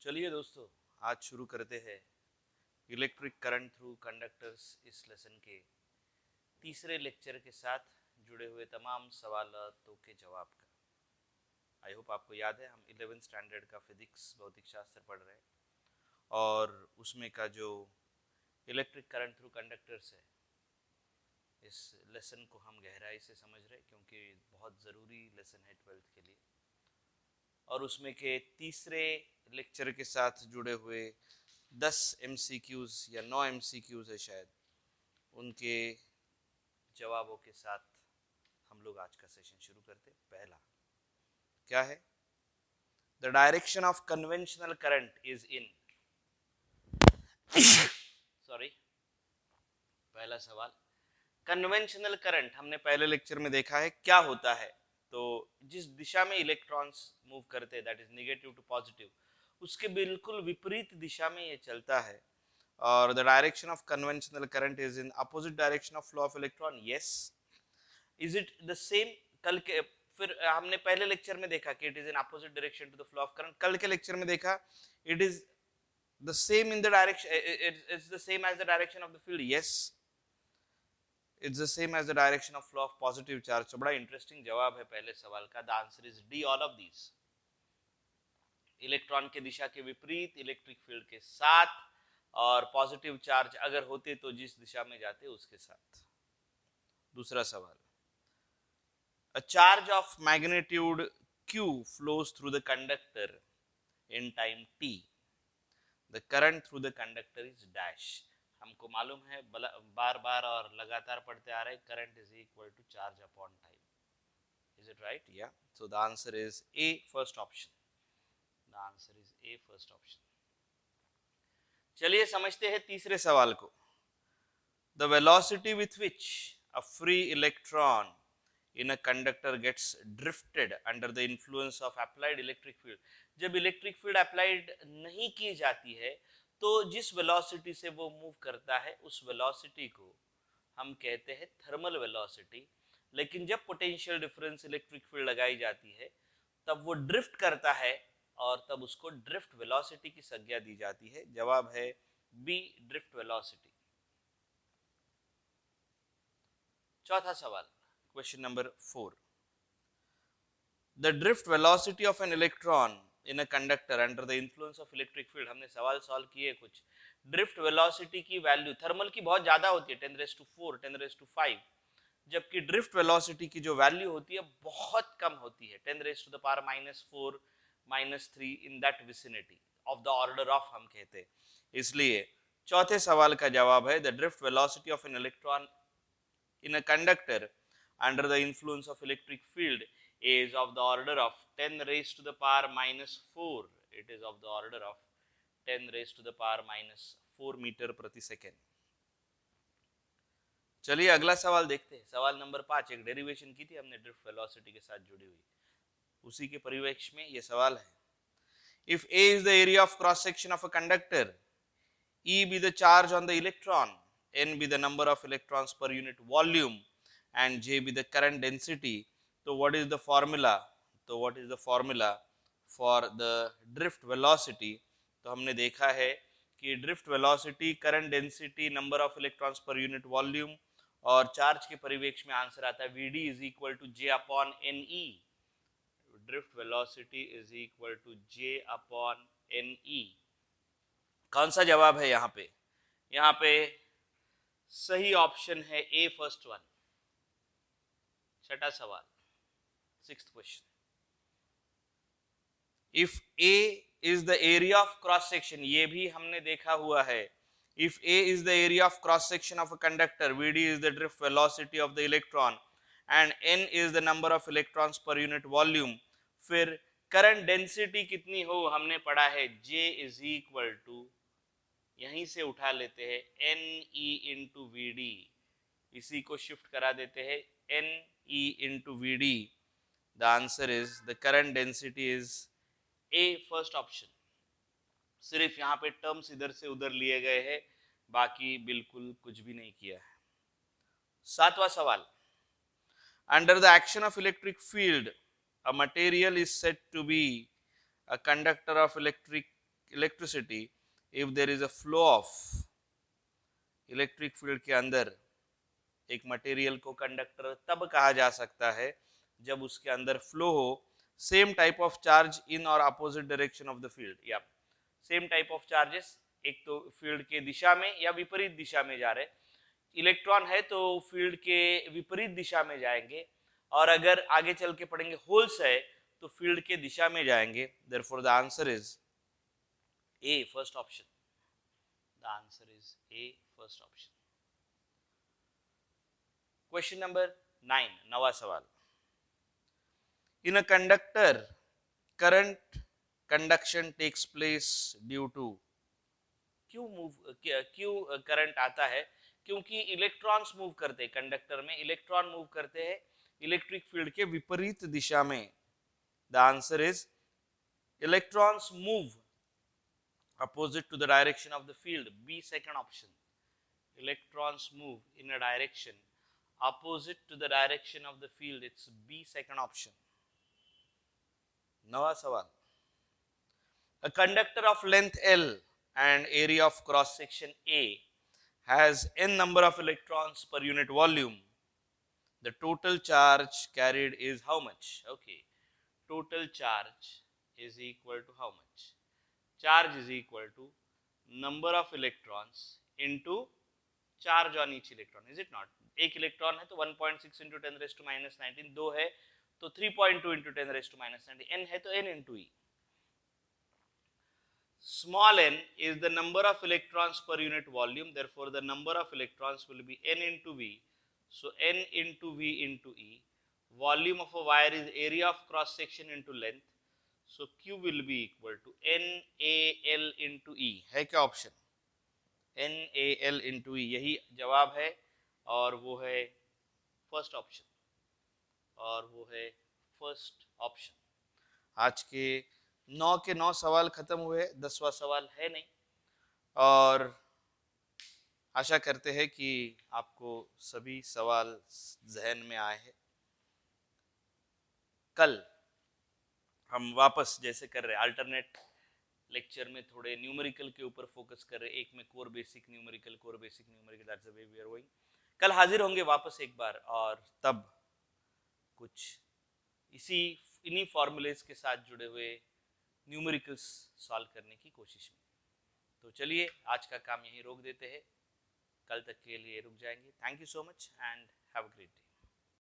चलिए दोस्तों, आज शुरू करते हैं इलेक्ट्रिक करंट थ्रू कंडक्टर्स इस लेसन के तीसरे लेक्चर के साथ जुड़े हुए तमाम सवालों के जवाब का। आई होप आपको याद है हम 11th स्टैंडर्ड का फिजिक्स भौतिक शास्त्र पढ़ रहे हैं और उसमें का जो इलेक्ट्रिक करंट थ्रू कंडक्टर्स है इस लेसन को हम गहराई से समझ रहे हैं क्योंकि बहुत ज़रूरी लेसन है 12th के लिए। और उसमें के तीसरे लेक्चर के साथ जुड़े हुए 10 MCQs या 9 MCQs है शायद, उनके जवाबों के साथ हम लोग आज का सेशन शुरू करते। पहला क्या है? The direction of conventional current is in sorry पहला सवाल, कन्वेंशनल करंट हमने पहले लेक्चर में देखा है क्या होता है। तो जिस दिशा में इलेक्ट्रॉन्स मूव करते हैं, that is negative to positive, उसके बिल्कुल विपरीत दिशा में ये चलता है। और the direction of conventional current is in opposite direction of flow of electron. Yes, is it the same? कल के फिर हमने पहले लेक्चर में देखा कि it is in opposite direction to the flow of current. कल के लेक्चर में देखा it is the same in the direction, it's the same as the direction of the field. Yes, it's the same as the direction of flow of positive charge. So बड़ा interesting जवाब है पहले सवाल का। The answer is D, all of these. Electron के दिशा के विपरीत electric field के साथ और पॉजिटिव चार्ज अगर होते तो जिस दिशा में जाते उसके साथ। दूसरा सवाल, a charge of magnitude q flows through the conductor in time t. The current through the conductor is dash. हमको मालूम है, बार बार और लगातार पढ़ते आ रहे, current is equal to charge upon time. Is it right? या, so the answer is A, first option. The answer is A, first option. चलिए समझते हैं तीसरे सवाल को। The velocity with which a free electron in a conductor gets drifted under the influence of applied electric field. जब electric field applied नहीं की जाती है तो जिस वेलोसिटी से वो मूव करता है उस वेलोसिटी को हम कहते हैं थर्मल वेलोसिटी। लेकिन जब पोटेंशियल डिफरेंस इलेक्ट्रिक फील्ड लगाई जाती है तब वो ड्रिफ्ट करता है और तब उसको ड्रिफ्ट वेलोसिटी की संज्ञा दी जाती है। जवाब है बी, ड्रिफ्ट वेलोसिटी। चौथा सवाल, question number 4. The drift velocity of an electron in a conductor under the influence of electric field. हमने सवाल सॉल्व किए कुछ। ड्रिफ्ट वेलोसिटी की वैल्यू थर्मल की बहुत ज्यादा होती है, 10⁻⁴, 10⁻⁵, जबकि ड्रिफ्ट वेलोसिटी की जो वैल्यू होती है बहुत कम होती है, 10⁻⁴, -3, in that vicinity of the order of हम कहते हैं। इसलिए चौथे सवाल का जवाब है the drift velocity of an electron in a conductor under the influence of electric field is of the order of 10⁻⁴. It is of the order of 10⁻⁴ metre प्रति सेकेंड। चलिए अगला सवाल देखते हैं। सवाल नंबर 5, एक डेरिवेशन की थी हमने ड्रिफ्ट वेलोसिटी के साथ जुड़ी हुई, उसी के परिवेश में यह सवाल है। If A is the area of cross section of a conductor, E be the charge on the electron, N be the number of electrons per unit volume and J be the current density, so what is the formula? तो what is the formula for the drift velocity? तो हमने देखा है कि drift velocity, current density, number of electrons per unit volume और charge के परिवेश में आंसर आता है VD is equal to J upon NE। Drift velocity is equal to J upon NE। कौन सा जवाब है यहाँ पे? यहाँ पे सही ऑप्शन है ए, फर्स्ट वन। छठा सवाल, 6th question, if A is the area of cross section, ये भी हमने देखा हुआ है। If A is the area of cross section of a conductor, VD is the drift velocity of the electron and N is the number of electrons per unit volume, फिर current density कितनी हो? हमने पढ़ा है जे is equal to, यहीं से उठा लेते हैं, N E into V D, इसी को शिफ्ट करा देते हैं N E into V D. The answer is the current density is A, first option. सिर्फ यहाँ पे टर्म्स इधर से उधर लिए गए हैं, बाकी बिल्कुल कुछ भी नहीं किया है। 7वां सवाल, under the action of electric field a material is said to be a conductor of electric electricity if there is a flow of electric field के अंदर एक मटेरियल को कंडक्टर तब कहा जा सकता है जब उसके अंदर फ्लो हो same type of charge in और opposite direction of the field, या सेम टाइप ऑफ चार्जेस एक तो फील्ड के दिशा में या विपरीत दिशा में जा रहे, इलेक्ट्रॉन है तो फील्ड के विपरीत दिशा में जाएंगे, और अगर आगे चल के पढ़ेंगे होल्स है तो फील्ड के दिशा में जाएंगे। Therefore the answer is A, first option. The answer is A, first option. Question number 9, नवा सवाल। In a conductor current conduction takes place due to, क्यों करंट आता है? क्योंकि इलेक्ट्रॉन्स मूव करते हैं कंडक्टर में, इलेक्ट्रॉन मूव करते हैं इलेक्ट्रिक फील्ड के विपरीत दिशा में। The answer is electrons move opposite to the direction of the field, B, second option. Electrons move in a direction opposite to the direction of the field, it's B, second option. नवा सवाल। A conductor of length L and area of cross section A has n number of electrons per unit volume. The total charge carried is how much? Okay, total charge is equal to how much? Charge is equal to number of electrons into charge on each electron, is it not? एक electron है तो 1.6 into 10 raised to minus 19, दो है तो 3.2 into 10 raised to minus 19, n है तो n into e. Small n is the number of electrons per unit volume, therefore the number of electrons will be n into v, so n into v into e. Volume of a wire is area of cross section into length, so Q will be equal to NaL into E। है क्या option? NaL into E, यही जवाब है, और वो है first option, और वो है फर्स्ट ऑप्शन। आज के 9 के 9 सवाल खत्म हुए, 10वां सवाल है नहीं, और आशा करते हैं कि आपको सभी सवाल जहन में आए हैं। कल हम वापस जैसे कर रहे अल्टरनेट लेक्चर में थोड़े न्यूमेरिकल के ऊपर फोकस कर रहे, एक में core basic numerical, that's the way we are going. कल हाजिर होंगे वापस एक बार, और तब कुछ इन्हीं फॉर्मूलेज के साथ जुड़े हुए न्यूमेरिकल्स सॉल्व करने की कोशिश में। तो चलिए आज का काम यहीं रोक देते हैं, कल तक के लिए रुक जाएंगे। Thank you so much and have a great day.